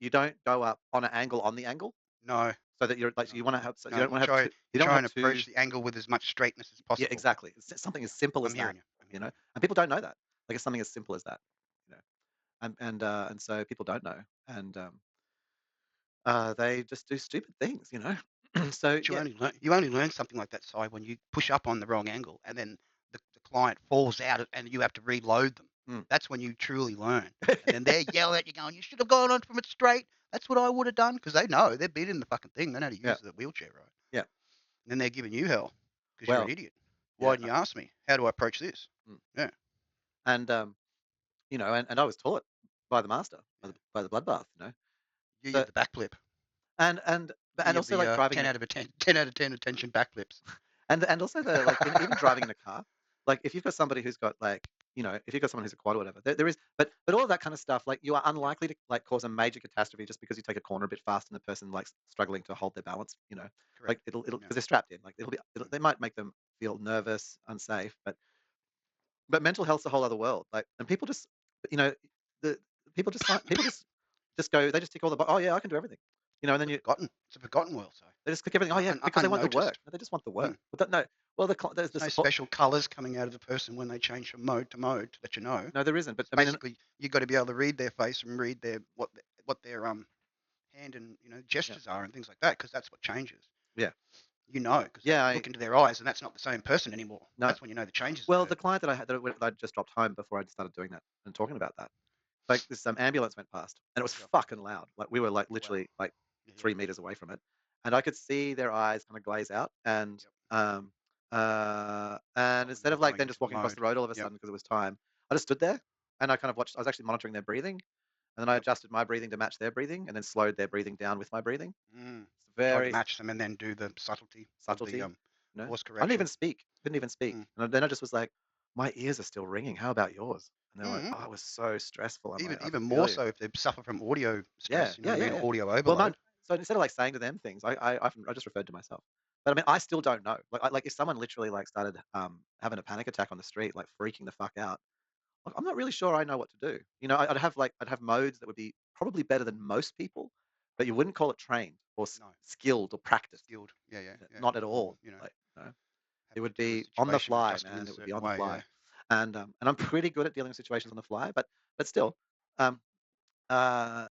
you don't go up on an angle on the angle, No, so that you're like, so no, you wanna have, so you no. don't You wanna have try two, you you don't try have and two. approach the angle with as much straightness as Yeah, possible. exactly. It's something as simple as I'm that, hearing you. I'm you hearing know? you. And people don't know that. Like, it's something as simple as that, you know? And so people don't know, and, they just do stupid things, you know? So, But yeah. you only learn something like that, Si, when you push up on the wrong angle and then the client falls out and you have to reload them. Mm. That's when you truly learn. And then they're yelling at you going, "You should have gone on from it straight. That's what I would have done," because they know, they've been in the fucking thing. They know how to Yeah, use the wheelchair, right? yeah. And then they're giving you hell because 'cause you're an Well, idiot. "Why yeah, didn't you ask me? How do I approach this?" mm. Yeah, And, you know, and I was taught by the master, yeah. by the bloodbath, you know? You So, have the backflip. and You have also, the, like, driving 10 in a, out of a 10, 10 out of 10 attention backflips. and also the, like, even driving in a car, like, if you've got somebody who's got, like, you know, if you've got someone who's a quad or whatever, there is, but all of that kind of stuff, like, you are Yep, unlikely to, like, cause a major catastrophe just because you take a corner a bit fast and the person, like, struggling to hold their balance, you know? correct. Like, it'll Yeah, because 'cause they're strapped in, like, mm, they might make them feel nervous, unsafe, but mental health's a whole other world, like, and people just, you know, the people just go, they just tick all the "Oh, yeah, I can do everything." You know, and then it's a forgotten world, so they just click everything, "Oh, yeah," because they want the work. unnoticed. No, they just want the work. Mm. But that, no, well, there's the There's no support. special colours coming out of the person when they change from mode to mode to let you know. No, there isn't, but It's I mean, basically you got to be able to read their face and read what their hand and yeah, gestures are and things like that because that's what changes. yeah, You know because yeah, you look into their eyes and that's not the same person anymore. no. That's when you know the changes Well, the occurred. client that I had, that I just dropped home before I started doing that and talking about that, like, this, ambulance went past, and it was Yep. fucking loud. Like, we were, like, Wow. literally, like, Yeah. Yeah. 3 meters away from it, and I could see their eyes kinda glaze out, Yep. and Well, when instead they're of, like, going then just into the walking across the mode. road all of a Yep. sudden because it was time, I just stood there, and I kind of watched. I was actually monitoring their breathing, and then I Yep. adjusted my breathing to match their breathing, and then slowed their breathing down with my breathing. Mm. It's Try to very match them and then do the subtlety of the subtlety, you know? course I didn't correction. even speak, couldn't even speak, Mm. and then I just was like, "My ears are still ringing, how about yours?" And they're like, Mm. "Oh, it was so stressful." I'm like, "I Even feel more you." so if they suffer from audio Yeah, stress. You know yeah, what I yeah, mean? yeah. Audio Well, mine, overload. so instead of, like, saying to them things, I just referred to myself. But, I mean, I still don't know. Like, if someone literally, like, started, having a panic attack on the street, like, freaking the fuck out, like, I'm not really sure I know what to do. You know, I'd have modes that would be probably better than most people, but you wouldn't call it trained or No. skilled or practiced. Skilled. Yeah, yeah, yeah. Not at Or, all. Like, no. It having to would deal with a be on the situation, fly, adjusting in a man. It would be certain on the way, fly. yeah. And I'm pretty good at dealing with situations on the fly, but still, um, uh